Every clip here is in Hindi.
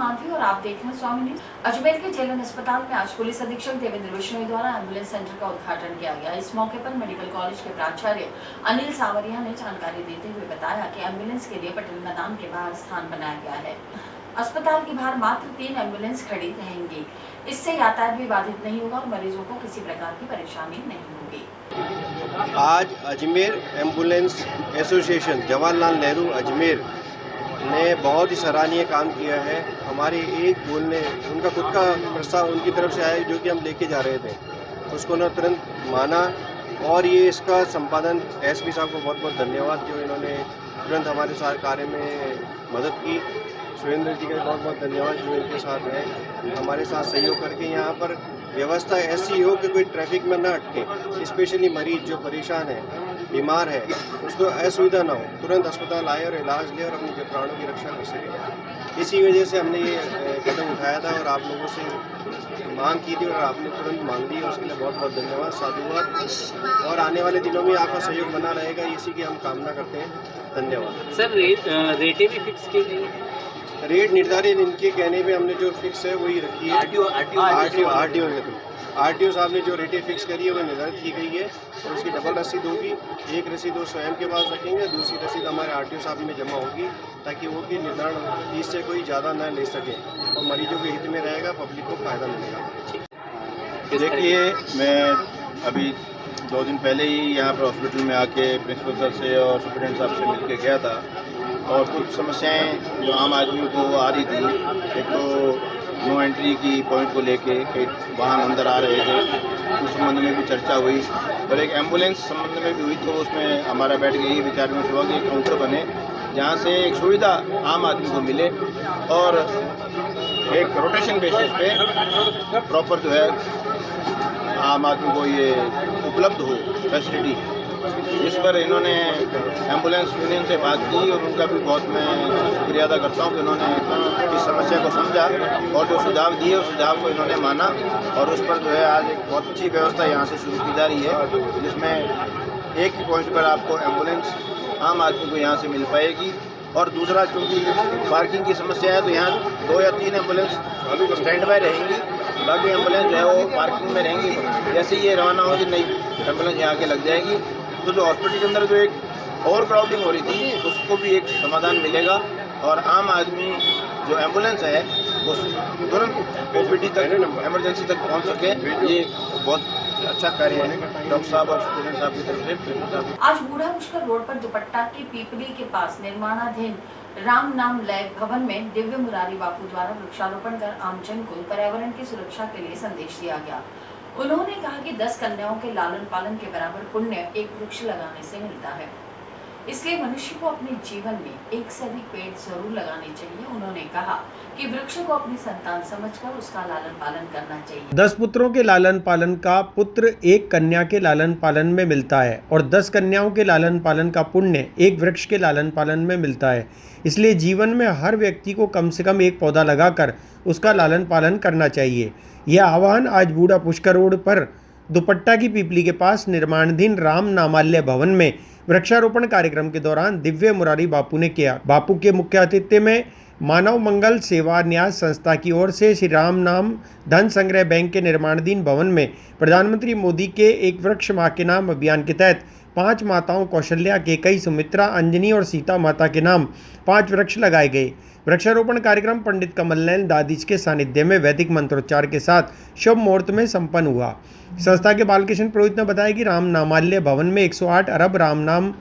माधवी और आप देख रहे हैं स्वामी न्यूज। अजमेर के जेलन अस्पताल में आज पुलिस अधीक्षक देवेंद्र बिश्नोई द्वारा एम्बुलेंस सेंटर का उद्घाटन किया गया। इस मौके पर मेडिकल कॉलेज के प्राचार्य अनिल सावरिया ने जानकारी देते हुए बताया कि एम्बुलेंस के लिए पटेल मैदान के बाहर स्थान बनाया गया है। अस्पताल के बाहर मात्र 3 एम्बुलेंस खड़ी रहेंगी। इससे यातायात भी बाधित नहीं होगा और मरीजों को किसी प्रकार की परेशानी नहीं होगी। आज अजमेर एम्बुलेंस एसोसिएशन जवाहरलाल नेहरू अजमेर ने बहुत ही सराहनीय काम किया है। हमारे एक बोलने उनका खुद का प्रस्ताव उनकी तरफ से आया जो कि हम लेके जा रहे थे, उसको उन्होंने तुरंत माना और ये इसका संपादन एसपी साहब को बहुत बहुत धन्यवाद जो इन्होंने तुरंत हमारे साथ कार्य में मदद की। सुरेंद्र जी का बहुत बहुत धन्यवाद जो इनके साथ है, हमारे साथ सहयोग करके यहाँ पर व्यवस्था ऐसी हो कि कोई ट्रैफिक में न अटके, स्पेशली मरीज जो परेशान है, बीमार है, उसको असुविधा ना हो, तुरंत अस्पताल आए और इलाज ले और अपनी प्राणों की रक्षा कर सके। इसी वजह से हमने ये कदम उठाया था और आप लोगों से मांग की थी और आपने तुरंत मांग ली, उसके लिए बहुत बहुत धन्यवाद, साधुवाद। और आने वाले दिनों में आपका सहयोग बना रहेगा, इसी की हम कामना करते हैं। धन्यवाद। सर रेटें भी फिक्स की गई? रेट निर्धारित इनके कहने पे हमने जो फिक्स है वही रखी है। आरटीओ साहब ने जो रेटें फिक्स करी है वो निर्धारित की गई है और उसकी डबल रसीद होगी। एक रसीद वो स्वयं के पास रखेंगे, दूसरी रसीद हमारे आरटीओ साहब में जमा होगी ताकि वो की निर्धारण फीस से कोई ज़्यादा न ले सके और मरीजों के हित में रहेगा, पब्लिक को फ़ायदा मिलेगा। देखिए, मैं अभी 2 दिन पहले ही यहाँ पर हॉस्पिटल में आके प्रिंसिपल सर से और सुप्रिटेंडेंट साहब से मिल के गया था और कुछ समस्याएं जो आम आदमी को आ रही थी, एक तो नो एंट्री की पॉइंट को लेके कई वाहन अंदर आ रहे थे, उस संबंध में भी चर्चा हुई और एक एम्बुलेंस संबंध में भी हुई। तो उसमें हमारा बैठ के यही विचार विमर्श हुआ कि एक काउंटर बने जहाँ से एक सुविधा आम आदमी को मिले और एक रोटेशन बेसिस पे प्रॉपर जो है आम आदमी को ये उपलब्ध हो फैसिलिटी। इस पर इन्होंने एम्बुलेंस यूनियन से बात की और उनका भी बहुत मैं शुक्रिया अदा करता हूँ कि उन्होंने इस समस्या को समझा और जो सुझाव दिए उस सुझाव को इन्होंने माना और उस पर जो है आज एक बहुत अच्छी व्यवस्था यहाँ से शुरू की जा रही है, जिसमें एक ही पॉइंट पर आपको एम्बुलेंस आम आदमी को यहाँ से मिल पाएगी। और दूसरा, चूँकि पार्किंग की समस्या है तो यहाँ 2 या 3 एम्बुलेंस स्टैंड बाय रहेंगी, बाकी एम्बुलेंस जो है वो पार्किंग में रहेंगी। जैसे ये रवाना होगी नई एम्बुलेंस यहाँ के लग जाएगी तो जो हॉस्पिटल के अंदर जो एक ओवर क्राउडिंग हो रही थी उसको भी एक समाधान मिलेगा और आम आदमी जो एम्बुलेंस है वो तुरंत ओपीडी तक इमरजेंसी तक पहुँच सके। ये बहुत अच्छा कार्य है डॉक्टर साहब और स्टूडेंट साहब की तरफ से। आज बूढ़ा पुष्कर रोड पर दुपट्टा की पीपली के पास निर्माणाधीन राम नाम लय भवन में दिव्य मुरारी बापू द्वारा वृक्षारोपण कर आमजन को पर्यावरण की सुरक्षा के लिए संदेश दिया गया। उन्होंने कहा कि 10 कन्याओं के लालन पालन के बराबर पुण्य एक वृक्ष लगाने से मिलता है, इसलिए मनुष्य को अपने जीवन में 1 से अधिक पेड़ जरूर लगाने चाहिए। उन्होंने कहा कि वृक्ष को अपनी संतान समझकर उसका लालन पालन करना चाहिए। 10 पुत्रों के लालन पालन का पुत्र 1 कन्या के लालन पालन में मिलता है और 10 कन्याओं के लालन पालन का पुण्य 1 वृक्ष के लालन पालन में मिलता है, इसलिए जीवन में हर व्यक्ति को कम से कम 1 पौधा लगाकर उसका लालन पालन करना चाहिए। यह आह्वान आज बूढ़ा पुष्कर रोड पर दुपट्टा की पीपली के पास निर्माणाधीन राम नामालय भवन में वृक्षारोपण कार्यक्रम के दौरान दिव्य मुरारी बापू ने किया। बापू के मुख्य आतिथ्य में मानव मंगल सेवा न्यास संस्था की ओर से श्री राम नाम धन संग्रह बैंक के निर्माणाधीन भवन में प्रधानमंत्री मोदी के एक वृक्ष माँ के नाम अभियान के तहत 5 माताओं कौशल्या, केकई, सुमित्रा, अंजनी और सीता माता के नाम 5 वृक्ष लगाए गए। वृक्षारोपण कार्यक्रम पंडित कमल नयन दादीज के सानिध्य में वैदिक मंत्रोच्चार के साथ शुभ मुहूर्त में संपन्न हुआ। संस्था के बालकृष्ण पुरोहित ने बताया कि राम नामालय भवन में 108 अरब राम नाम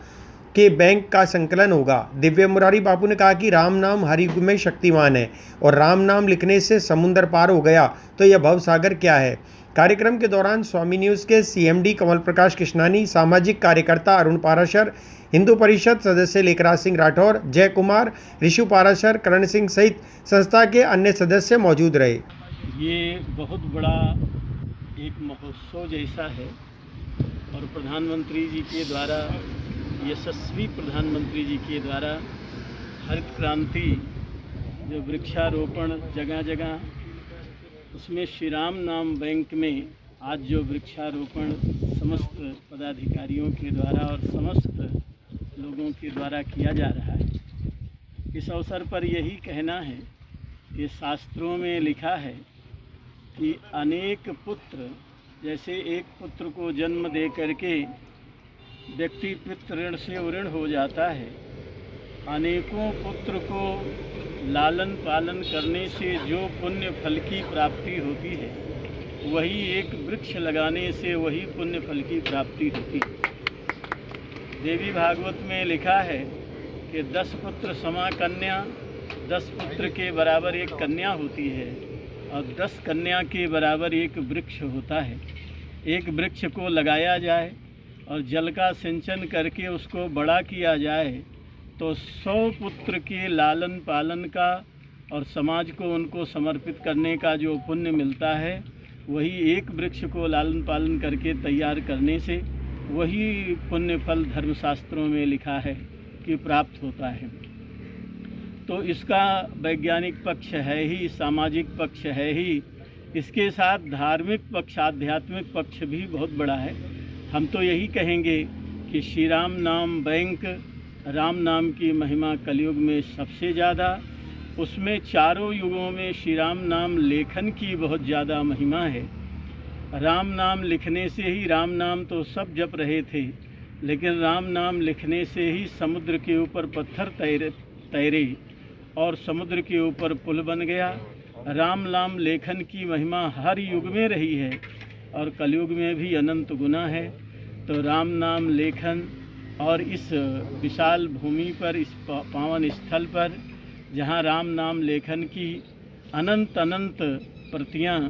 के बैंक का संकलन होगा। दिव्य मुरारी बापू ने कहा कि राम नाम हर युग में शक्तिमान है और राम नाम लिखने से समुद्र पार हो गया तो यह भव सागर क्या है। कार्यक्रम के दौरान स्वामी न्यूज़ के सीएमडी कमल प्रकाश कृष्णानी, सामाजिक कार्यकर्ता अरुण पाराशर, हिंदू परिषद सदस्य लेखराज सिंह राठौर, जय कुमार, ऋषु पाराशर, करण सिंह सहित संस्था के अन्य सदस्य मौजूद रहे। ये बहुत बड़ा एक महोत्सव जैसा है और प्रधानमंत्री जी के द्वारा, यशस्वी प्रधानमंत्री जी के द्वारा हरित क्रांति जो वृक्षारोपण जगह जगह, उसमें श्री राम नाम बैंक में आज जो वृक्षारोपण समस्त पदाधिकारियों के द्वारा और समस्त लोगों के द्वारा किया जा रहा है। इस अवसर पर यही कहना है कि शास्त्रों में लिखा है कि अनेक पुत्र, जैसे एक पुत्र को जन्म दे करके व्यक्ति पितृ से उऋण हो जाता है, अनेकों पुत्र को लालन पालन करने से जो पुण्य फल की प्राप्ति होती है, वही एक वृक्ष लगाने से वही पुण्य फल की प्राप्ति होती है। देवी भागवत में लिखा है कि 10 पुत्र समा कन्या, 10 पुत्र के बराबर एक कन्या होती है और 10 कन्या के बराबर एक वृक्ष होता है। एक वृक्ष को लगाया जाए और जल का सिंचन करके उसको बड़ा किया जाए तो 100 पुत्र के लालन पालन का और समाज को उनको समर्पित करने का जो पुण्य मिलता है, वही एक वृक्ष को लालन पालन करके तैयार करने से वही पुण्य फल धर्मशास्त्रों में लिखा है कि प्राप्त होता है। तो इसका वैज्ञानिक पक्ष है ही, सामाजिक पक्ष है ही, इसके साथ धार्मिक पक्ष, आध्यात्मिक पक्ष भी बहुत बड़ा है। हम तो यही कहेंगे कि श्री राम नाम बैंक, राम नाम की महिमा कलयुग में सबसे ज़्यादा, उसमें चारों युगों में श्री राम नाम लेखन की बहुत ज़्यादा महिमा है। राम नाम लिखने से ही, राम नाम तो सब जप रहे थे, लेकिन राम नाम लिखने से ही समुद्र के ऊपर पत्थर तैरे और समुद्र के ऊपर पुल बन गया। राम नाम लेखन की महिमा हर युग में रही है और कलयुग में भी अनंत गुना है। तो राम नाम लेखन और इस विशाल भूमि पर, इस पावन स्थल पर जहाँ राम नाम लेखन की अनंत अनंत प्रतियां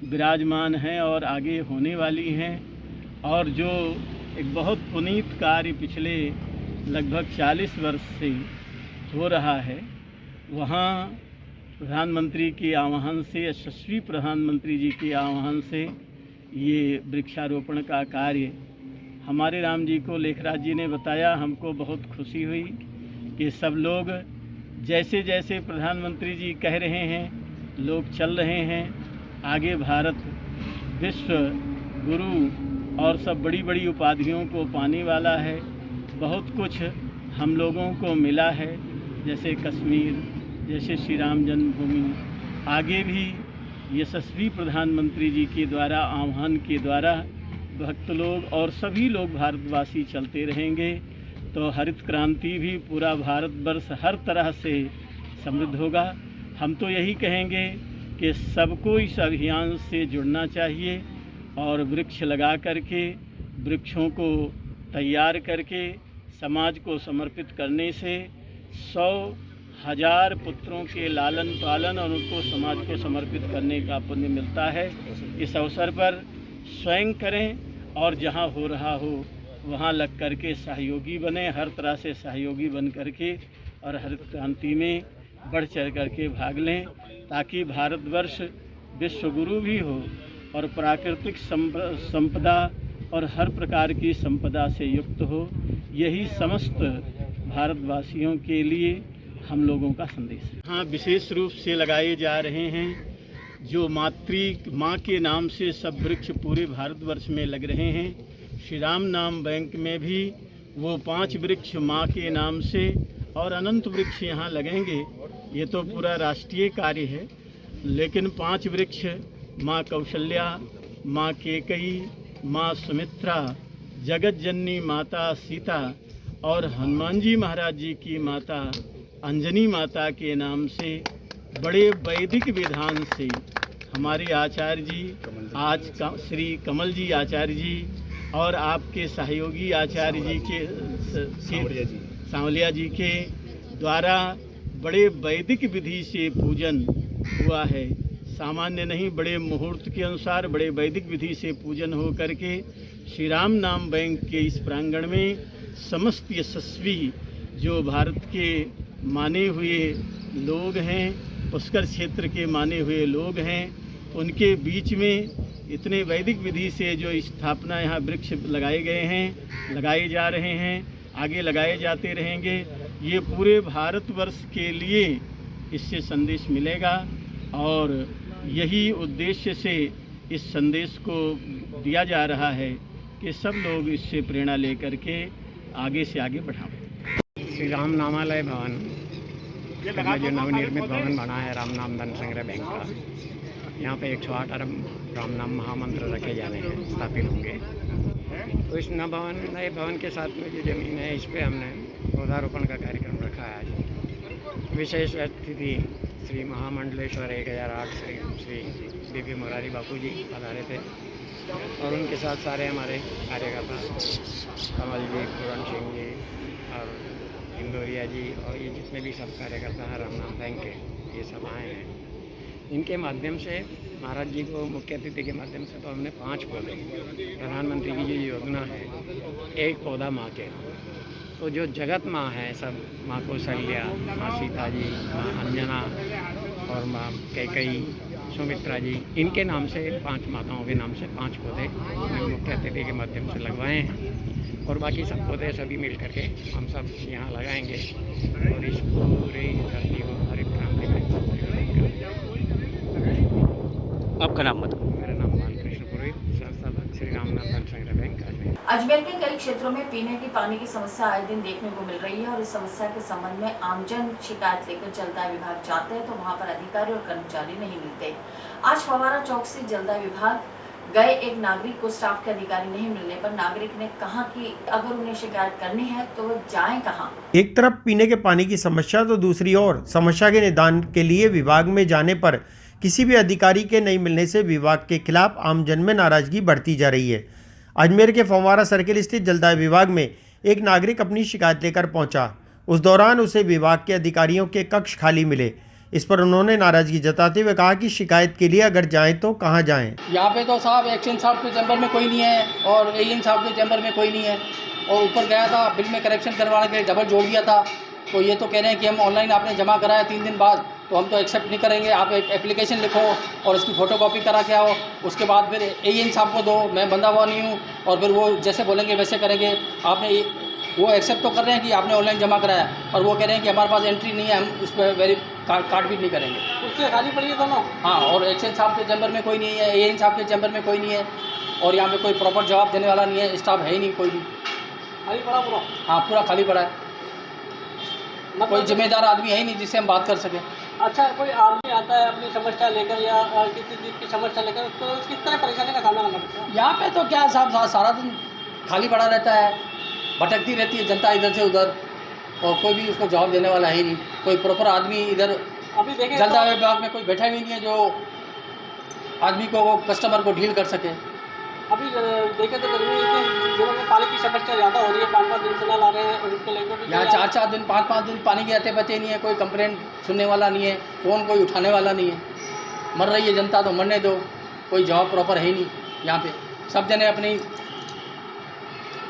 विराजमान हैं और आगे होने वाली हैं, और जो एक बहुत पुनीत कार्य पिछले लगभग 40 वर्ष से हो रहा है, वहाँ प्रधानमंत्री के आह्वान से, यशस्वी प्रधानमंत्री जी के आह्वान से ये वृक्षारोपण का कार्य हमारे राम जी को लेखराज जी ने बताया। हमको बहुत खुशी हुई कि सब लोग जैसे जैसे प्रधानमंत्री जी कह रहे हैं, लोग चल रहे हैं। आगे भारत विश्व गुरु और सब बड़ी बड़ी उपाधियों को पाने वाला है। बहुत कुछ हम लोगों को मिला है, जैसे कश्मीर, जैसे श्री राम जन्मभूमि। आगे भी यशस्वी प्रधानमंत्री जी के द्वारा, आह्वान के द्वारा भक्त लोग और सभी लोग भारतवासी चलते रहेंगे तो हरित क्रांति भी पूरा भारतवर्ष हर तरह से समृद्ध होगा। हम तो यही कहेंगे कि सबको इस अभियान से जुड़ना चाहिए और वृक्ष लगा करके, वृक्षों को तैयार करके समाज को समर्पित करने से 100,000 पुत्रों के लालन पालन और उनको समाज को समर्पित करने का पुण्य मिलता है। इस अवसर पर स्वयं करें और जहाँ हो रहा हो वहाँ लग करके सहयोगी बने, हर तरह से सहयोगी बन करके और हरित क्रांति में बढ़ चढ़ करके भाग लें, ताकि भारतवर्ष विश्वगुरु भी हो और प्राकृतिक संपदा और हर प्रकार की संपदा से युक्त हो। यही समस्त भारतवासियों के लिए हम लोगों का संदेश है। हाँ, विशेष रूप से लगाए जा रहे हैं जो माँ के नाम से सब वृक्ष पूरे भारतवर्ष में लग रहे हैं। श्री राम नाम बैंक में भी वो 5 वृक्ष माँ के नाम से और अनंत वृक्ष यहाँ लगेंगे। ये तो पूरा राष्ट्रीय कार्य है, लेकिन 5 वृक्ष माँ कौशल्या, माँ केकई, माँ सुमित्रा, जगत जननी माता सीता और हनुमान जी महाराज जी की माता अंजनी माता के नाम से बड़े वैदिक विधान से हमारे आचार्य जी, आज श्री कमल जी आचार्य जी और आपके सहयोगी आचार्य जी के सांवलिया जी के द्वारा बड़े वैदिक विधि से पूजन हुआ है। सामान्य नहीं, बड़े मुहूर्त के अनुसार बड़े वैदिक विधि से पूजन हो करके श्री राम नाम बैंक के इस प्रांगण में समस्त यशस्वी जो भारत के माने हुए लोग हैं, पुष्कर क्षेत्र के माने हुए लोग हैं, उनके बीच में इतने वैदिक विधि से जो स्थापना यहाँ वृक्ष लगाए गए हैं, लगाए जा रहे हैं, आगे लगाए जाते रहेंगे। ये पूरे भारतवर्ष के लिए इससे संदेश मिलेगा और यही उद्देश्य से इस संदेश को दिया जा रहा है कि सब लोग इससे प्रेरणा लेकर के आगे से आगे बढ़ाएं। श्री राम नामालय भवन में जो नवनिर्मित भवन बना है राम नाम धन संग्रह बैंक का, यहाँ पे 108 अरब राम नाम महामंत्र रखे जाने हैं, स्थापित होंगे। तो इस नए भवन के साथ में जो ज़मीन है, इस पे हमने पौधारोपण का कार्यक्रम रखा है आज। विशेष अतिथि श्री महामंडलेश्वर 1008 श्री दिव्य मुरारी बापू जी पधारे थे और उनके साथ सारे हमारे कार्यकर्ता कमल जी, पूरन सिंह जी और इंदौरिया जी और ये जितने भी सब कार्यकर्ता हैं राम नाम बैंक के, ये सब आए हैं। इनके माध्यम से महाराज जी को मुख्य अतिथि के माध्यम से तो हमने 5 पौधे, प्रधानमंत्री की जो योजना है एक पौधा माँ के, तो जो जगत माँ है सब, माँ कौशल्या, माँ सीता जी, माँ अंजना और माँ कैकई, सुमित्रा जी, इनके नाम से 5 माताओं के नाम से 5 पौधे हमने मुख्य अतिथि के माध्यम से लगवाए हैं और बाकी सब पौधे सभी मिल करके हम सब यहाँ लगाएंगे और इस पूरे धरती को हरित क्रांति में। आपका नाम बताओ। मेरा नाम बालकृष्ण पुरोहित, संस्थापक श्री रामनाथ धन संग्रह बैंक अजमेर। अजमेर के कई क्षेत्रों में पीने की पानी की समस्या आए दिन देखने को मिल रही है और इस समस्या के संबंध में आमजन शिकायत लेकर जलदाय विभाग जाते हैं तो वहां पर अधिकारी और कर्मचारी नहीं मिलते। आज फवारा चौक से जलदाय विभाग गए एक नागरिक को स्टाफ के अधिकारी नहीं मिलने पर नागरिक ने कहा कि अगर उन्हें शिकायत करनी है तो वो जाएं कहां। एक तरफ पीने के पानी की समस्या तो दूसरी ओर समस्या के निदान के लिए विभाग में जाने पर किसी भी अधिकारी के नहीं मिलने से विभाग के खिलाफ आमजन में नाराजगी बढ़ती जा रही है। अजमेर के फव्वारा सर्किल स्थित जलदाय विभाग में एक नागरिक अपनी शिकायत लेकर पहुंचा। उस दौरान उसे विभाग के अधिकारियों के कक्ष खाली मिले। इस पर उन्होंने नाराजगी जताते हुए कहा कि शिकायत के लिए अगर जाएं तो कहां जाएं। यहाँ पे तो साहब एक्शन साहब के चैम्बर में कोई नहीं है और एएन साहब के चैम्बर में कोई नहीं है और ऊपर गया था बिल में करेक्शन करवाने के लिए डबल जोड़ दिया था, तो ये तो कह रहे हैं कि हम ऑनलाइन आपने जमा कराया 3 दिन बाद तो हम तो एक्सेप्ट नहीं करेंगे। आप एक एप्लीकेशन लिखो और उसकी फ़ोटोकॉपी करा के आओ, उसके बाद फिर एएन साहब को दो, मैं बंदा हुआ नहीं हूँ और फिर वो जैसे बोलेंगे वैसे करेंगे। आपने वो एक्सेप्ट तो कर रहे हैं कि आपने ऑनलाइन जमा कराया और वो कह रहे हैं कि हमारे पास एंट्री नहीं है, हम उस पर कार्ड भी नहीं करेंगे। उससे खाली पड़ी है दोनों। हाँ, और एक्शन साहब के चैम्बर में कोई नहीं है, एएन साहब के चैम्बर में कोई नहीं है और यहाँ पे कोई प्रॉपर जवाब देने वाला नहीं है, स्टाफ है ही नहीं कोई भी। खाली पड़ा पूरा? हाँ, पूरा खाली पड़ा है, कोई जिम्मेदार आदमी है ही नहीं जिससे हम बात कर सकें। अच्छा, कोई आदमी आता है अपनी समस्या लेकर या किसी चीज़ की समस्या लेकर तो किस तरह परेशानी का सामना करना पड़ता है? यहाँ पे तो क्या है साहब, सारा दिन खाली पड़ा रहता है, भटकती रहती है जनता इधर से उधर और कोई भी उसको जवाब देने वाला है नहीं। कोई प्रॉपर आदमी इधर अभी देखें जलदाय विभाग में कोई बैठा भी नहीं है जो आदमी को वो कस्टमर को डील कर सके। अभी देखें तो गर्मी इतने दिनों में पानी की समस्या ज़्यादा हो रही है, 5-5 दिन से नल आ रहे हैं और उसको लेकर भी यहाँ 4-4 दिन 5-5 दिन पानी के आते बचे नहीं है, कोई कंप्लेंट सुनने वाला नहीं है, फ़ोन कोई उठाने वाला नहीं है। मर रही है जनता तो मरने दो, कोई जवाब प्रॉपर है ही नहीं। यहाँ पे सब जने अपनी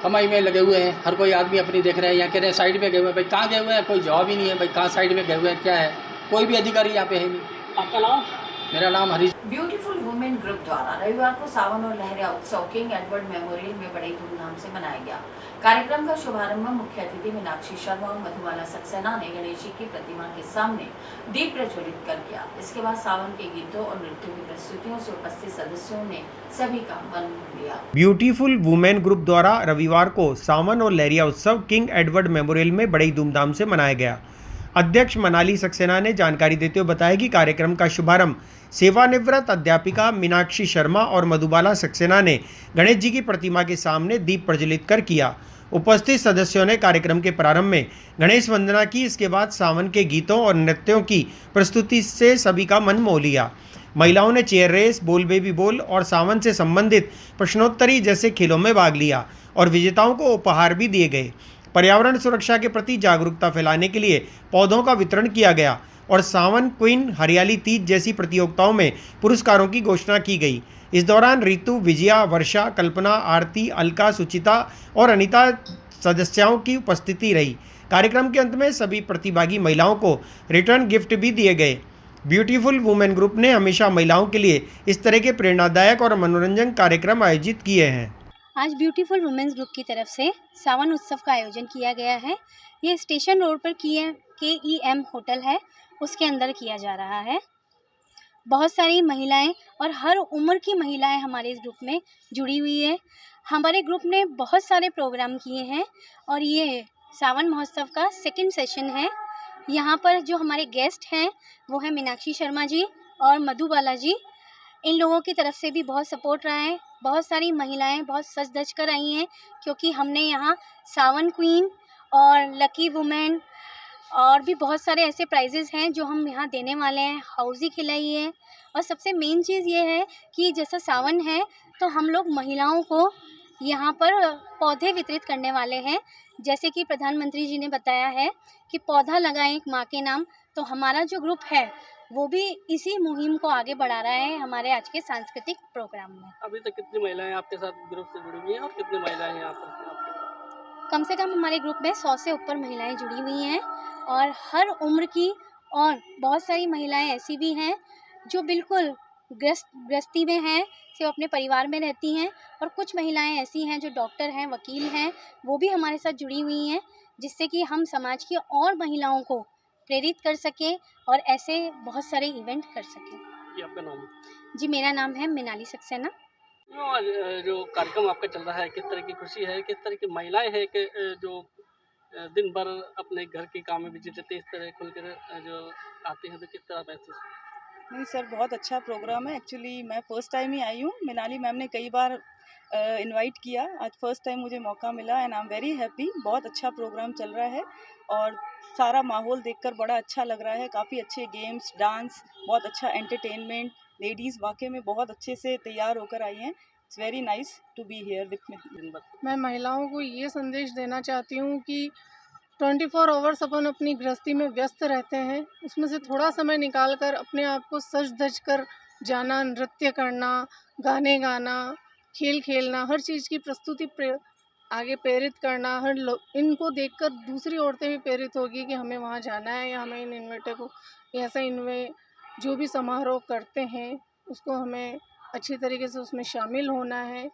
कमाई में लगे हुए हैं, हर कोई आदमी अपनी देख रहे हैं। यहाँ कह रहे हैं साइड में गए हुए हैं, भाई कहाँ गए हुए हैं, कोई जवाब ही नहीं है, भाई कहाँ साइड में गए हुए हैं, क्या है, कोई भी अधिकारी यहाँ पे है नहीं। आपका नाम? मेरा नाम हरीश। ब्यूटीफुल वुमेन ग्रुप द्वारा रविवार को सावन और लहरिया उत्सव किंग एडवर्ड मेमोरियल में बड़े धूमधाम से मनाया गया। कार्यक्रम का शुभारंभ मुख्य अतिथि मीनाक्षी शर्मा और मधुबाला सक्सेना ने गणेश जी की प्रतिमा के सामने दीप प्रज्वलित कर किया। इसके बाद सावन के गीतों और नृत्यों की प्रस्तुतियों से उपस्थित सदस्यों ने सभी का मन मोह लिया। ब्यूटीफुल वुमेन ग्रुप द्वारा रविवार को सावन और लहरिया उत्सव किंग एडवर्ड मेमोरियल में बड़ी धूमधाम से मनाया गया। अध्यक्ष मनाली सक्सेना ने जानकारी देते हुए बताया कि कार्यक्रम का शुभारंभ सेवानिवृत्त अध्यापिका मीनाक्षी शर्मा और मधुबाला सक्सेना ने गणेश जी की प्रतिमा के सामने दीप प्रज्वलित कर किया। उपस्थित सदस्यों ने कार्यक्रम के प्रारंभ में गणेश वंदना की। इसके बाद सावन के गीतों और नृत्यों की प्रस्तुति से सभी का मन मोह लिया। महिलाओं ने चेयर रेस, बोल बेबी बोल और सावन से संबंधित प्रश्नोत्तरी जैसे खेलों में भाग लिया और विजेताओं को उपहार भी दिए गए। पर्यावरण सुरक्षा के प्रति जागरूकता फैलाने के लिए पौधों का वितरण किया गया और सावन क्वीन, हरियाली तीज जैसी प्रतियोगिताओं में पुरस्कारों की घोषणा की गई। इस दौरान ऋतु, विजया, वर्षा, कल्पना, आरती, अलका, सुचिता और अनीता सदस्यों की उपस्थिति रही। कार्यक्रम के अंत में सभी प्रतिभागी महिलाओं को रिटर्न गिफ्ट भी दिए गए। ब्यूटीफुल वुमेन ग्रुप ने हमेशा महिलाओं के लिए इस तरह के प्रेरणादायक और मनोरंजन कार्यक्रम आयोजित किए हैं। आज ब्यूटीफुल वुमेन्स ग्रुप की तरफ से सावन उत्सव का आयोजन किया गया है। ये स्टेशन रोड पर KEM होटल है, उसके अंदर किया जा रहा है। बहुत सारी महिलाएं और हर उम्र की महिलाएं हमारे इस ग्रुप में जुड़ी हुई है। हमारे ग्रुप ने बहुत सारे प्रोग्राम किए हैं और ये सावन महोत्सव का 2nd सेशन है। यहाँ पर जो हमारे गेस्ट हैं वो है मीनाक्षी शर्मा जी और मधुबाला जी। इन लोगों की तरफ से भी बहुत सपोर्ट रहा है। बहुत सारी महिलाएं बहुत सज धज कर आई हैं क्योंकि हमने यहाँ सावन क्वीन और लकी वुमेन और भी बहुत सारे ऐसे प्राइजेज़ हैं जो हम यहाँ देने वाले हैं। हाउसी खिलाई है और सबसे मेन चीज़ ये है कि जैसा सावन है तो हम लोग महिलाओं को यहाँ पर पौधे वितरित करने वाले हैं। जैसे कि प्रधानमंत्री जी ने बताया है कि पौधा लगाएं एक माँ के नाम, तो हमारा जो ग्रुप है वो भी इसी मुहिम को आगे बढ़ा रहा है हमारे आज के सांस्कृतिक प्रोग्राम में। अभी तक कितनी महिलाएं आपके साथ ग्रुप से जुड़ी हुई हैं और कितनी महिलाएं हैं यहाँ पर? कम से कम हमारे ग्रुप में 100 से ऊपर महिलाएं जुड़ी हुई हैं और हर उम्र की, और बहुत सारी महिलाएं ऐसी भी हैं जो बिल्कुल गृहस्थी में हैं, सिर्फ अपने परिवार में रहती हैं, और कुछ महिलाएं ऐसी हैं जो डॉक्टर हैं, वकील हैं, वो भी हमारे साथ जुड़ी हुई हैं, जिससे कि हम समाज की और महिलाओं को प्रेरित कर सकें और ऐसे बहुत सारे इवेंट कर सकें। ये आपका नाम? जी, मेरा नाम है मिनाली सक्सेना। जो कार्यक्रम आपका चल रहा है, किस तरह की खुशी है, किस तरह की महिलाएं हैं कि जो दिन भर अपने घर के काम में बिजी रहते, इस तरह खुलकर जो आते हैं, तो किस तरह महसूस? नहीं सर, बहुत अच्छा प्रोग्राम है। एक्चुअली मैं फ़र्स्ट टाइम ही आई हूँ। मिनाली मैम ने कई बार इनवाइट किया, आज फ़र्स्ट टाइम मुझे मौका मिला and I am very happy. बहुत अच्छा प्रोग्राम चल रहा है और सारा माहौल देखकर बड़ा अच्छा लग रहा है। काफ़ी अच्छे गेम्स, डांस, बहुत अच्छा एंटरटेनमेंट। लेडीज़ वाकई में बहुत अच्छे से तैयार होकर आई हैं। It's very nice to be here with me. मैं महिलाओं को ये संदेश देना चाहती हूँ कि 24 आवर्स अपन अपनी गृहस्थी में व्यस्त रहते हैं, उसमें से थोड़ा समय निकाल कर अपने आप को सज धज कर जाना, नृत्य करना, गाने गाना, खेल खेलना, हर चीज़ की प्रस्तुति आगे प्रेरित करना, इनको देखकर दूसरी औरतें भी प्रेरित होगी कि हमें वहाँ जाना है या हमें इन इन्वेंटर को ऐसा जो भी समारोह करते हैं उसको हमें अच्छी तरीके से उसमें शामिल होना है।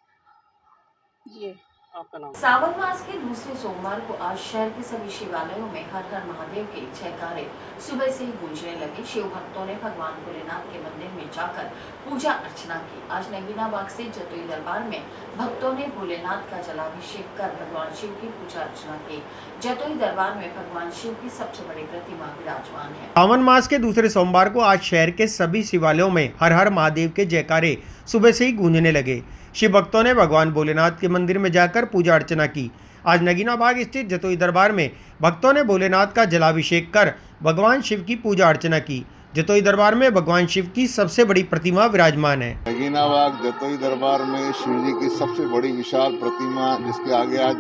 ये आपका नाम? सावन मास के दूसरे सोमवार को आज शहर के सभी शिवालयों में हर हर महादेव के जयकारे सुबह से ही गूंजने लगे। शिव भक्तों ने भगवान भोलेनाथ के मंदिर में जाकर पूजा अर्चना की। आज नगीनाबाग से जतोई दरबार में भक्तों ने भोलेनाथ का जलाभिषेक कर भगवान शिव की पूजा अर्चना की। जतोई दरबार में भगवान शिव की सबसे बड़ी प्रतिमा विराजमान है। सावन मास के दूसरे सोमवार को आज शहर के सभी शिवालयों में हर हर महादेव के जयकारे सुबह से ही गूंजने लगे। शिव भक्तों ने भगवान भोलेनाथ के मंदिर में जाकर पूजा अर्चना की। आज नगीनाबाग स्थित जतोई दरबार में भक्तों ने भोलेनाथ का जलाभिषेक कर भगवान शिव की पूजा अर्चना की। जतोई दरबार में भगवान शिव की सबसे बड़ी प्रतिमा विराजमान है। नगीनाबाग जतोई दरबार में शिव जी की सबसे बड़ी विशाल प्रतिमा, जिसके आगे आज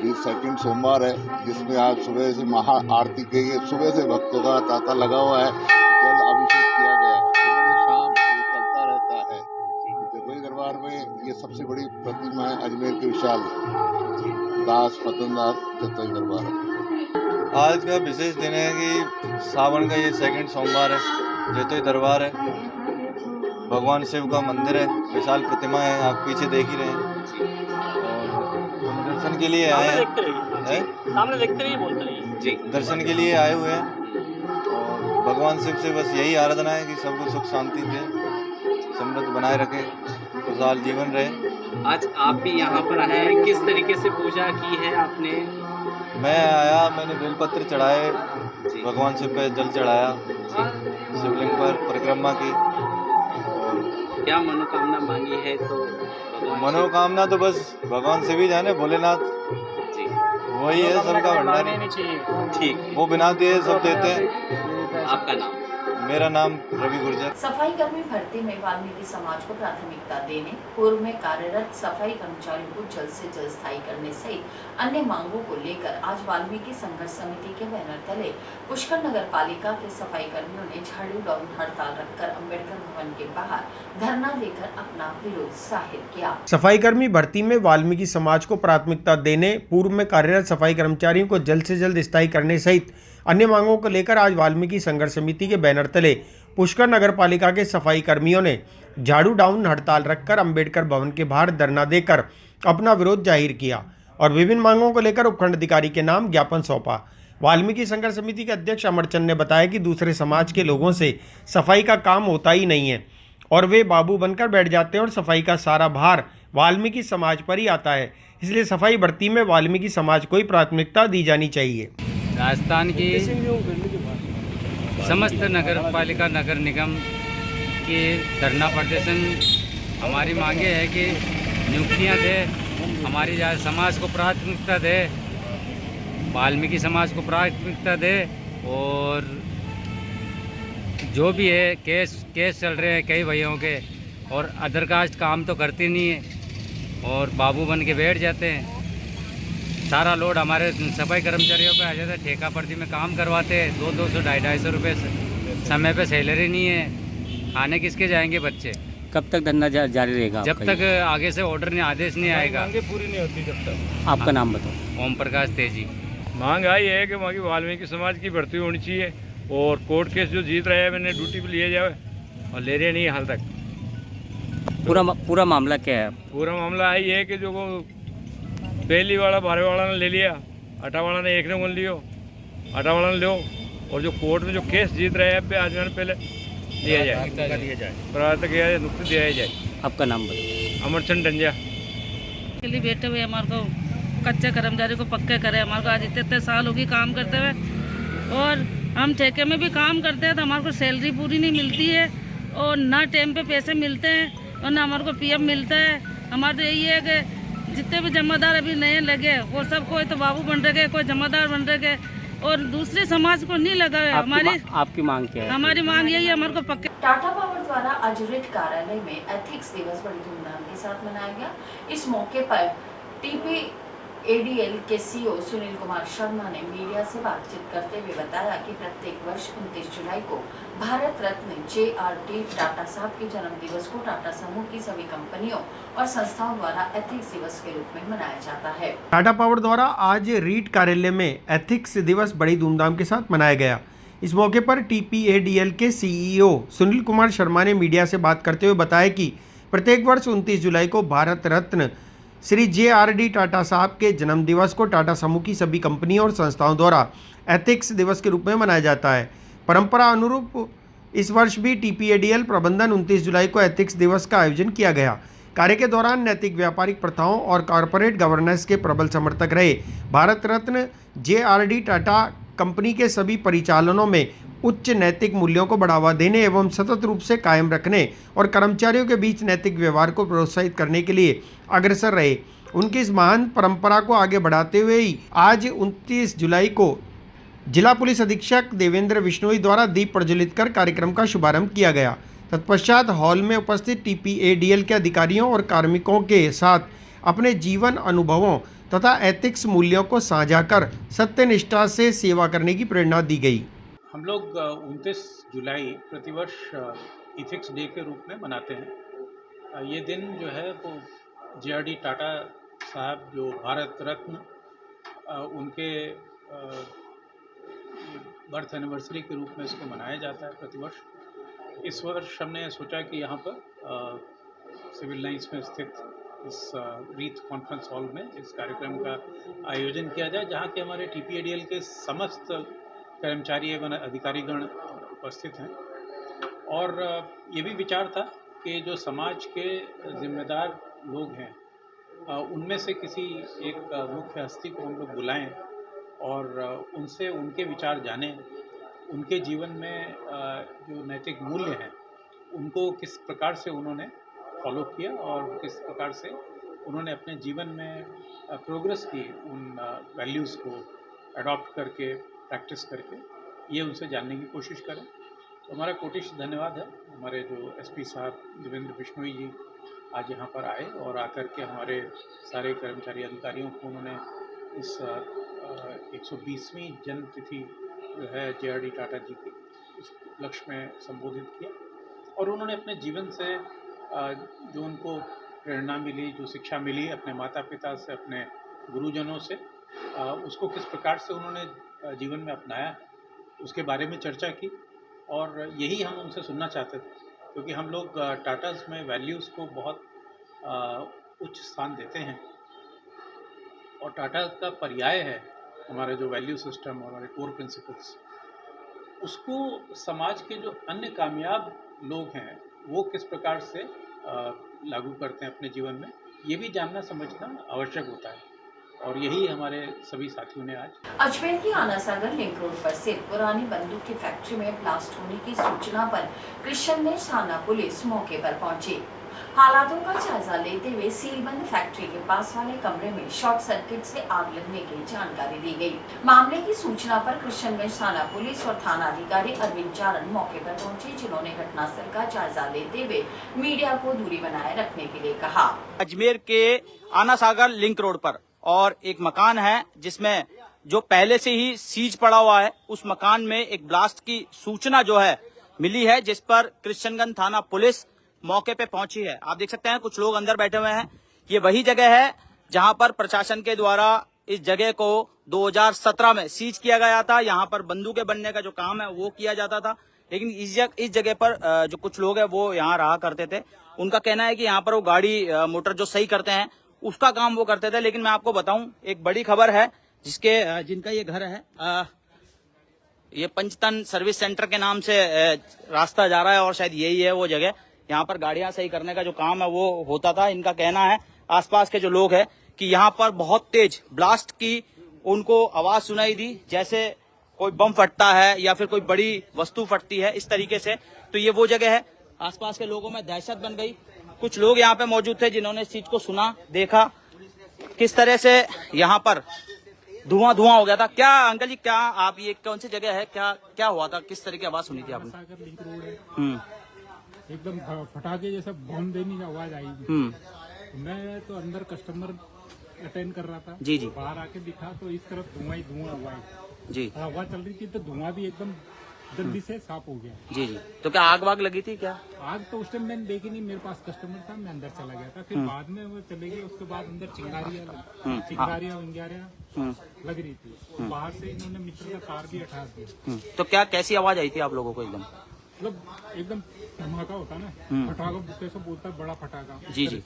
2 सोमवार है, जिसमें आज सुबह से महा आरती की गई। सुबह से भक्तों का तांता लगा हुआ है, जल अभिषेक किया गया। सुबह से शाम ये चलता रहता है। जतोई दरबार में ये सबसे बड़ी प्रतिमा है अजमेर के विशाल दास फतनदास जतोई दरबार। आज का विशेष दिन है कि सावन का ये 2 सोमवार है, जतोई दरबार है, भगवान शिव का मंदिर है, विशाल प्रतिमा है, आप पीछे देख ही रहे हैं। और हम दर्शन के लिए आए हैं, सामने देखते रहिए, बोलते रहिए जी। दर्शन के लिए आए हुए हैं और भगवान शिव से बस यही आराधना है कि सबको सुख शांति दे, समृद्ध बनाए रखे, खुशहाल जीवन रहे। आज आप भी यहाँ पर आए हैं, किस तरीके से पूजा की है आपने? मैं आया, मैंने बेलपत्र चढ़ाए, भगवान शिव पे जल चढ़ाया, शिवलिंग पर परिक्रमा की। और क्या मनोकामना मांगी है? तो मनोकामना तो बस भगवान शिव ही जाने, भोलेनाथ जी वही है सबका भंडारी। ठीक, वो बिना दिए सब देते हैं। आपका नाम? मेरा नाम रवि गुर्जर। सफाई कर्मी भर्ती में वाल्मीकि समाज को प्राथमिकता देने, पूर्व में कार्यरत सफाई कर्मचारियों को जल्द से जल्द स्थायी करने सहित अन्य मांगों को लेकर आज वाल्मीकि संघर्ष समिति के बैनर तले पुष्कर नगर पालिका के सफाई कर्मियों ने झाड़ू डाउन हड़ताल रखकर अम्बेडकर भवन के बाहर धरना देकर अपना विरोध जाहिर किया। सफाई कर्मी भर्ती में वाल्मीकि समाज को प्राथमिकता देने, पूर्व में कार्यरत सफाई कर्मचारियों को जल्द से जल्द स्थायी करने सहित अन्य मांगों को लेकर आज वाल्मीकि संघर्ष समिति के बैनर तले पुष्कर नगर पालिका के सफाई कर्मियों ने झाड़ू डाउन हड़ताल रखकर अम्बेडकर भवन के बाहर धरना देकर अपना विरोध जाहिर किया और विभिन्न मांगों को लेकर उपखंड अधिकारी के नाम ज्ञापन सौंपा। वाल्मीकि संघर्ष समिति के अध्यक्ष अमरचंद ने बताया कि दूसरे समाज के लोगों से सफाई का काम होता ही नहीं है और वे बाबू बनकर बैठ जाते हैं और सफाई का सारा भार वाल्मीकि समाज पर ही आता है, इसलिए सफाई भर्ती में वाल्मीकि समाज को ही प्राथमिकता दी जानी चाहिए। राजस्थान की समस्त नगर पालिका नगर निगम के धरना प्रदर्शन हमारी मांगे है कि नियुक्तियां दे, हमारी समाज को प्राथमिकता दे, वाल्मीकि समाज को प्राथमिकता दे, और जो भी है केस चल रहे हैं कई भाइयों के, और अदर कास्ट काम तो करती नहीं है और बाबू बन के बैठ जाते हैं। सारा लोड हमारे सफाई कर्मचारियों पे आ जाता है, ठेका पर्ची में काम करवाते हैं, 200 250 रुपये समय पे सैलरी नहीं है, खाने किसके जाएंगे बच्चे? कब तक धरना जारी रहेगा? जब तक आगे से ऑर्डर नहीं, आदेश नहीं आएगा। पूरी नहीं होती जब तक। आपका नाम बताओ। ओम प्रकाश तेजी। मांग आई है कि वहाँ की वाल्मीकि समाज की भर्ती होनी चाहिए और कोर्ट केस जो जीत रहे हैं मैंने ड्यूटी पे लिए जाए और ले रहे नहीं हाल तक। पूरा मामला क्या है? पूरा मामला यही है कि जो पहली वाला भारे वाला ने ले लिया, आटा वाला ने एक ने बोल लियो, आटा वाला ने लो, और जो कोर्ट में जो केस जीत रहे हैं आज पहले दिया जाए, प्रार्थना किया जाए, नुकसान दिया जाए। आपका नाम बताओ। अमरचंद डंजा। के लिए बैठे हुए हमारे को कच्चे कर्मचारी को पक्के करे। हमारे को आज इतने साल होगी काम करते हुए, और हम ठेके में भी काम करते हैं तो हमारे को सैलरी पूरी नहीं मिलती है, और ना टाइम पे पैसे मिलते हैं और ना हमारे को पीएफ मिलता है। हमारे तो यही है कि जितने भी जमादार अभी नए लगे वो सब कोई तो बाबू बन रहे, कोई जमादार बन रहे, और दूसरे समाज को नहीं लगा है। आपकी मांग क्या है? हमारी मांग यही है, हमारे को पक्के। टाटा पावर द्वारा आज रिट कार्यालय में एथिक्स दिवस बड़ी धूमधाम के साथ मनाया गया। इस मौके पर TPADL के CEO सुनील कुमार शर्मा ने मीडिया से बातचीत करते हुए बताया कि प्रत्येक वर्ष 29 जुलाई को भारत रत्न JRD टाटा साहब के जन्म दिवस को टाटा समूह की सभी कंपनियों और संस्थाओं द्वारा एथिक्स दिवस के रूप में मनाया जाता है। टाटा पावर द्वारा आज रीट कार्यालय में एथिक्स दिवस बड़ी धूमधाम के साथ मनाया गया। इस मौके पर TPADL के CEO सुनील कुमार शर्मा ने मीडिया से बात करते हुए बताया कि प्रत्येक वर्ष 29 जुलाई को भारत रत्न श्री JRD टाटा साहब के जन्म दिवस को टाटा समूह की सभी कंपनियों और संस्थाओं द्वारा एथिक्स दिवस के रूप में मनाया जाता है। परंपरा अनुरूप इस वर्ष भी TPADL प्रबंधन 29 जुलाई को एथिक्स दिवस का आयोजन किया गया। कार्य के दौरान नैतिक व्यापारिक प्रथाओं और कॉरपोरेट गवर्नेंस के प्रबल समर्थक रहे भारत रत्न JRD टाटा कंपनी के सभी परिचालनों में उच्च नैतिक मूल्यों को बढ़ावा देने एवं सतत रूप से कायम रखने और कर्मचारियों के बीच नैतिक व्यवहार को प्रोत्साहित करने के लिए अग्रसर रहे। उनकी इस महान परंपरा को आगे बढ़ाते हुए ही आज 29 जुलाई को जिला पुलिस अधीक्षक देवेंद्र बिश्नोई द्वारा दीप प्रज्वलित कर कार्यक्रम का शुभारंभ किया गया। तत्पश्चात हॉल में उपस्थित TPADL के अधिकारियों और कार्मिकों के साथ अपने जीवन अनुभवों तथा एथिक्स मूल्यों को साझा कर सत्यनिष्ठा से सेवा करने की प्रेरणा दी गई। हम लोग 29 जुलाई प्रतिवर्ष इथिक्स डे के रूप में मनाते हैं। ये दिन जो है वो JRD टाटा साहब जो भारत रत्न उनके बर्थ एनिवर्सरी के रूप में इसको मनाया जाता है प्रतिवर्ष। इस वर्ष हमने सोचा कि यहाँ पर सिविल लाइन्स में स्थित इस रीत कॉन्फ्रेंस हॉल में इस कार्यक्रम का आयोजन किया जाए, जहाँ के हमारे TPADL के समस्त कर्मचारी एवं अधिकारीगण उपस्थित हैं। और ये भी विचार था कि जो समाज के जिम्मेदार लोग हैं उनमें से किसी एक मुख्य हस्ती को हम लोग बुलाएं और उनसे उनके विचार जानें, उनके जीवन में जो नैतिक मूल्य हैं उनको किस प्रकार से उन्होंने फॉलो किया और किस प्रकार से उन्होंने अपने जीवन में प्रोग्रेस की, उन वैल्यूज़ को अडॉप्ट करके प्रैक्टिस करके ये उनसे जानने की कोशिश करें। तो हमारा कोटिश धन्यवाद है हमारे जो SP साहब देवेंद्र बिश्नोई जी आज यहाँ पर आए और आकर के हमारे सारे कर्मचारी अधिकारियों को उन्होंने इस 120वीं जन्म तिथि जो है JRD टाटा जी की इस लक्ष्य में संबोधित किया, और उन्होंने अपने जीवन से जो उनको प्रेरणा मिली, जो शिक्षा मिली अपने माता पिता से, अपने गुरुजनों से, उसको किस प्रकार से उन्होंने जीवन में अपनाया उसके बारे में चर्चा की। और यही हम उनसे सुनना चाहते थे, क्योंकि हम लोग टाटास में वैल्यूज़ को बहुत उच्च स्थान देते हैं, और टाटा का पर्याय है हमारे जो वैल्यू सिस्टम, हमारे कोर प्रिंसिपल्स, उसको समाज के जो अन्य कामयाब लोग हैं वो किस प्रकार से लागू करते हैं अपने जीवन में, ये भी जानना समझना आवश्यक होता है। और यही हमारे सभी साथियों ने आज अजमेर की आना सागर लिंक रोड पर स्थित पुरानी बंदूक की फैक्ट्री में ब्लास्ट होने की सूचना पर कृष्णगंज थाना पुलिस मौके पर पहुंची। हालातों का जायजा लेते हुए सीलबंद फैक्ट्री के पास वाले कमरे में शॉर्ट सर्किट से आग लगने की जानकारी दी गई। मामले की सूचना पर कृष्णगंज थाना पुलिस और थाना अधिकारी अरविंद चारण मौके पर पहुंचे, जिन्होंने घटनास्थल का जायजा लेते हुए मीडिया को दूरी बनाए रखने के लिए कहा। अजमेर के आना सागर लिंक रोड पर और एक मकान है जिसमें जो पहले से ही सीज पड़ा हुआ है, उस मकान में एक ब्लास्ट की सूचना जो है मिली है, जिस पर कृष्णगंज थाना पुलिस मौके पे पहुंची है। आप देख सकते हैं कुछ लोग अंदर बैठे हुए हैं। ये वही जगह है जहां पर प्रशासन के द्वारा इस जगह को 2017 में सीज किया गया था। यहाँ पर बंदूकें बनने का जो काम है वो किया जाता था, लेकिन इस जगह पर जो कुछ लोग हैं वो यहाँ रहा करते थे। उनका कहना है कि यहाँ पर वो गाड़ी मोटर जो सही करते हैं उसका काम वो करते थे। लेकिन मैं आपको बताऊं, एक बड़ी खबर है जिनका ये घर है, ये पंचतन सर्विस सेंटर के नाम से रास्ता जा रहा है और शायद यही है वो जगह। यहाँ पर गाड़ियां सही करने का जो काम है वो होता था। इनका कहना है आसपास के जो लोग हैं कि यहाँ पर बहुत तेज ब्लास्ट की उनको आवाज सुनाई दी, जैसे कोई बम फटता है या फिर कोई बड़ी वस्तु फटती है, इस तरीके से। तो ये वो जगह है। आसपास के लोगों में दहशत बन गई। कुछ लोग यहाँ पे मौजूद थे जिन्होंने इस चीज को सुना, देखा किस तरह से यहाँ पर धुआं हो गया था। क्या अंकल जी, क्या आप ये कौन सी जगह है, क्या हुआ था, किस तरह की आवाज सुनी थी आपने? सागर लिंक रोड है। एकदम फटाके जैसा बम देने की आवाज आई। मैं तो अंदर कस्टमर अटेंड कर रहा था जी। बाहर आके दिखा तो इस तरफ धुआं ही धुआं हुआ है जी। हवा चल रही थी तो धुआं भी एकदम जल्दी से साफ हो गया जी। तो क्या आग वाग लगी थी क्या? आग तो उस टाइम मैंने देखी नहीं, मेरे पास कस्टमर था, मैं अंदर चला गया था। फिर बाद में वो चले गए, उसके बाद अंदर चिंगारियां लग रही थी। बाहर से इन्होंने मीटर का तार भी हटा दिया। तो क्या कैसी आवाज आई थी आप लोगों को? मतलब एकदम धमाका होता ना, फटाका कैसे बोलता है, बड़ा फटाका। जी।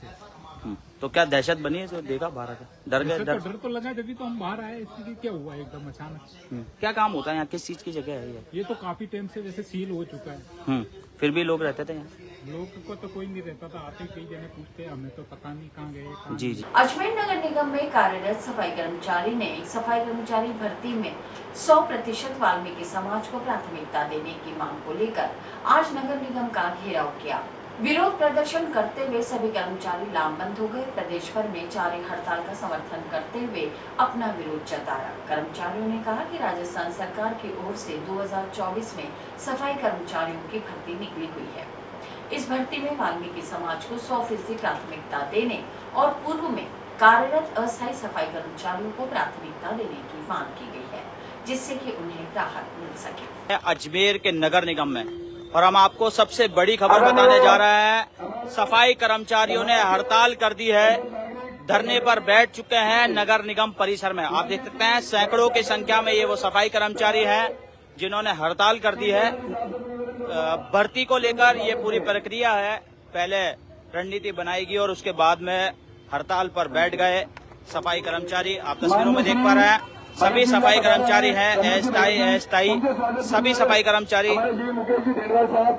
तो क्या दहशत बनी है? तो देखा बाहर आकर डर गए? डर तो लगा, जब तो हम बाहर आए। इसलिए क्या हुआ एकदम अचानक? क्या काम होता है यहाँ, किस चीज की जगह है ये तो काफी टाइम से वैसे सील हो चुका है। फिर भी लोग रहते थे यहाँ? लोग को तो कोई नहीं रहता था, आते कई जने पूछते, हमें तो पता नहीं कहाँ गए। जी। अजमेर नगर निगम में कार्यरत सफाई कर्मचारी ने एक सफाई कर्मचारी भर्ती में 100% वाल्मीकि समाज को प्राथमिकता देने की मांग को लेकर आज नगर निगम का घेराव किया। विरोध प्रदर्शन करते हुए सभी कर्मचारी लामबंद हो गए। प्रदेश भर में जारी हड़ताल का समर्थन करते हुए अपना विरोध जताया। कर्मचारियों ने कहा कि राजस्थान सरकार की ओर से 2024 में सफाई कर्मचारियों की भर्ती निकली हुई है। इस भर्ती में वाल्मीकि समाज को 100% प्राथमिकता देने और पूर्व में कार्यरत अस्थायी सफाई कर्मचारियों को प्राथमिकता देने की मांग की गई है, जिससे कि उन्हें राहत मिल सके। अजमेर के नगर निगम में, और हम आपको सबसे बड़ी खबर बताने जा रहे हैं, सफाई कर्मचारियों ने हड़ताल कर दी है, धरने पर बैठ चुके हैं नगर निगम परिसर में। आप देख सकते हैं सैकड़ों की संख्या में ये वो सफाई कर्मचारी हैं जिन्होंने हड़ताल कर दी है। भर्ती को लेकर ये पूरी प्रक्रिया है, पहले रणनीति बनाएगी और उसके बाद में हड़ताल पर बैठ गए सफाई कर्मचारी। आप तस्वीरों में देख पा रहे हैं, सभी सफाई कर्मचारी हैं, अस्थायी सभी सफाई कर्मचारी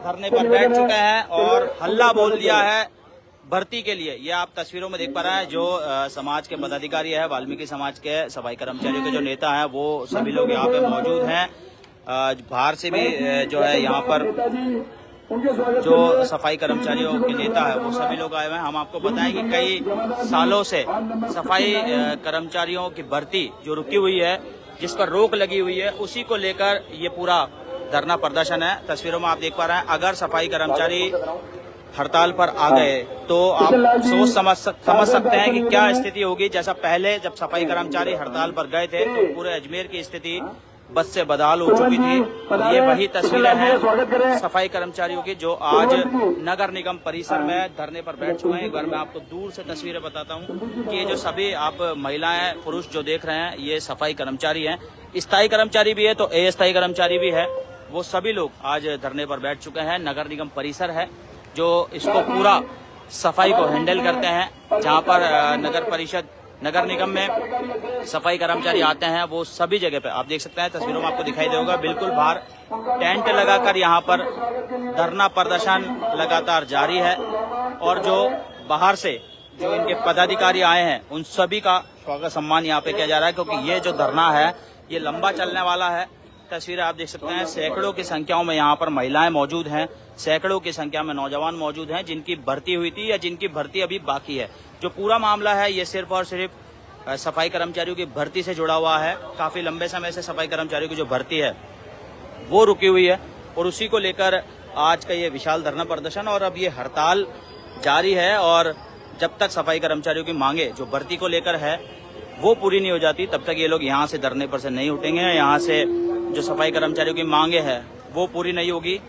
धरने पर बैठ चुके हैं और हल्ला बोल दिया है भर्ती के लिए। ये आप तस्वीरों में देख पा रहे हैं, जो समाज के पदाधिकारी है, वाल्मीकि समाज के सफाई कर्मचारियों के जो नेता हैं, वो सभी लोग यहाँ पे मौजूद हैं। बाहर से भी जो है यहाँ पर जो सफाई कर्मचारियों के नेता है वो सभी लोग आए हुए हैं। हम आपको बताएं कि कई सालों से सफाई कर्मचारियों की भर्ती जो रुकी हुई है, जिस पर रोक लगी हुई है, उसी को लेकर ये पूरा धरना प्रदर्शन है। तस्वीरों में आप देख पा रहे हैं, अगर सफाई कर्मचारी हड़ताल पर आ गए तो आप सोच समझ सकते हैं कि क्या स्थिति होगी। जैसा पहले जब सफाई कर्मचारी हड़ताल पर गए थे तो पूरे अजमेर की स्थिति बस से बदहाल हो चुकी थी। ये वही तस्वीरें हैं सफाई कर्मचारियों की जो आज नगर निगम परिसर में धरने पर बैठ चुके हैं। एक बार मैं आपको दूर से तस्वीरें बताता हूं कि ये जो सभी आप महिलाएं पुरुष जो देख रहे हैं, ये सफाई कर्मचारी हैं। स्थायी कर्मचारी भी है तो अस्थायी कर्मचारी भी है, वो सभी लोग आज धरने पर बैठ चुके हैं। नगर निगम परिसर है जो इसको पूरा सफाई को हैंडल करते हैं, जहाँ पर नगर परिषद नगर निगम में सफाई कर्मचारी आते हैं, वो सभी जगह पे आप देख सकते हैं, तस्वीरों में आपको दिखाई देगा, बिल्कुल बाहर टेंट लगाकर यहाँ पर धरना प्रदर्शन लगातार जारी है। और जो बाहर से जो इनके पदाधिकारी आए हैं उन सभी का स्वागत सम्मान यहाँ पे किया जा रहा है, क्योंकि ये जो धरना है ये लंबा चलने वाला है। तस्वीरें आप देख सकते हैं, सैकड़ों की संख्याओं में यहाँ पर महिलाएं मौजूद हैं, सैकड़ों की संख्या में नौजवान मौजूद हैं जिनकी भर्ती हुई थी या जिनकी भर्ती अभी बाकी है। जो पूरा मामला है ये सिर्फ और सिर्फ सफाई कर्मचारियों की भर्ती से जुड़ा हुआ है। काफी लंबे समय से सफाई कर्मचारियों की जो भर्ती है वो रुकी हुई है और उसी को लेकर आज का ये विशाल धरना प्रदर्शन और अब ये हड़ताल जारी है। और जब तक सफाई कर्मचारियों की मांगे जो भर्ती को लेकर है वो पूरी नहीं हो जाती तब तक ये लोग यहाँ से धरने पर से नहीं उठेंगे। यहाँ से जो सफाई कर्मचारियों की मांगे है वो पूरी नहीं होगी।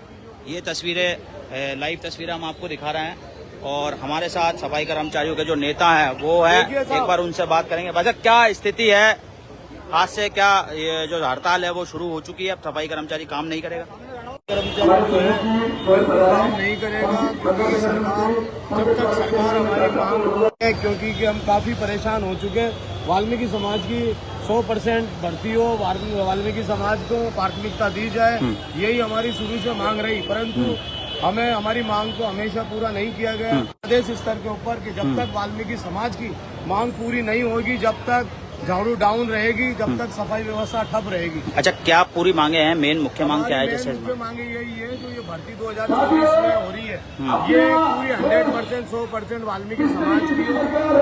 ये तस्वीरें लाइव तस्वीरें हम आपको दिखा रहे हैं और हमारे साथ सफाई कर्मचारियों के जो नेता हैं वो है, एक बार उनसे बात करेंगे। भाई साहब, क्या स्थिति है? आज से क्या ये जो हड़ताल है वो शुरू हो चुकी है, अब सफाई कर्मचारी काम नहीं करेगा? कर्मचारी जो है काम नहीं करेगा क्योंकि जब तक सरकार हमारी मांग है, क्योंकि हम काफ़ी परेशान हो चुके हैं। वाल्मीकि समाज की 100% भर्ती हो, वाल्मीकि समाज को प्राथमिकता दी जाए, यही हमारी शुरू से मांग रही, परंतु हमें हमारी मांग को हमेशा पूरा नहीं किया गया। प्रदेश स्तर के ऊपर कि जब तक वाल्मीकि समाज की मांग पूरी नहीं होगी, जब तक झाड़ू डाउन रहेगी, जब तक सफाई व्यवस्था ठप रहेगी। अच्छा, क्या पूरी मांगे हैं? मेन मुख्य मांग क्या है? जैसे मुख्य मांगे यही है, जो ये भर्ती 2024 में हो रही है ये पूरी 100% 100% वाल्मीकि समाज की हो और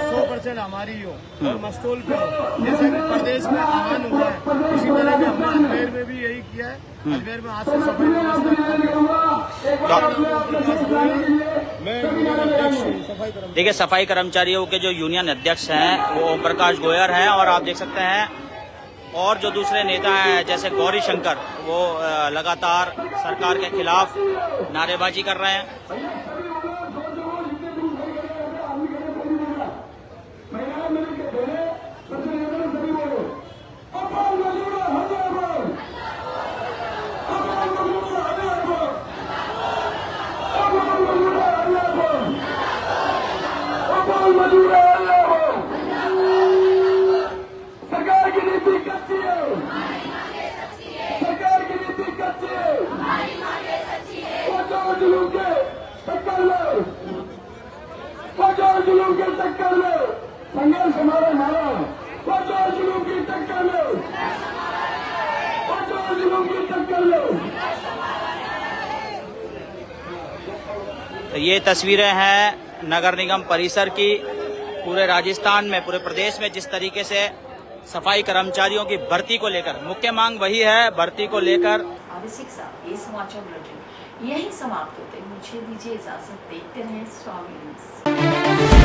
100% हमारी हो और मस्तूल पे हो। जैसे कि प्रदेश में आह्वान हुआ है, इसी तरह के हमने अजमेर में भी यही किया है। अजमेर में आज से सफाई व्यवस्था देखिए, सफाई कर्मचारियों के जो यूनियन अध्यक्ष हैं वो ओम प्रकाश गोयर हैं और आप देख सकते हैं और जो दूसरे नेता हैं जैसे गौरी शंकर वो लगातार सरकार के खिलाफ नारेबाजी कर रहे हैं। सरकार की नीति कच्ची है, सरकार की नीति कच्ची है, पहुंचाओ जुलूम के टक्कर लो, पहुंचाओ जुलूम के टक्कर लो, संघर्ष हमारा नारा, पहुंचाओ जुलूम की टक्कर लो, पहुंचाओ जुलूम की टक्कर लो। तो ये तस्वीरें हैं नगर निगम परिसर की। पूरे राजस्थान में, पूरे प्रदेश में जिस तरीके से सफाई कर्मचारियों की भर्ती को लेकर मुख्य मांग वही है, भर्ती को लेकर। अभिषेक साहब, ये समाचार बुलेटिन यही समाप्त होते हैं। मुझे दीजिए इजाजत, देखते रहें स्वामी।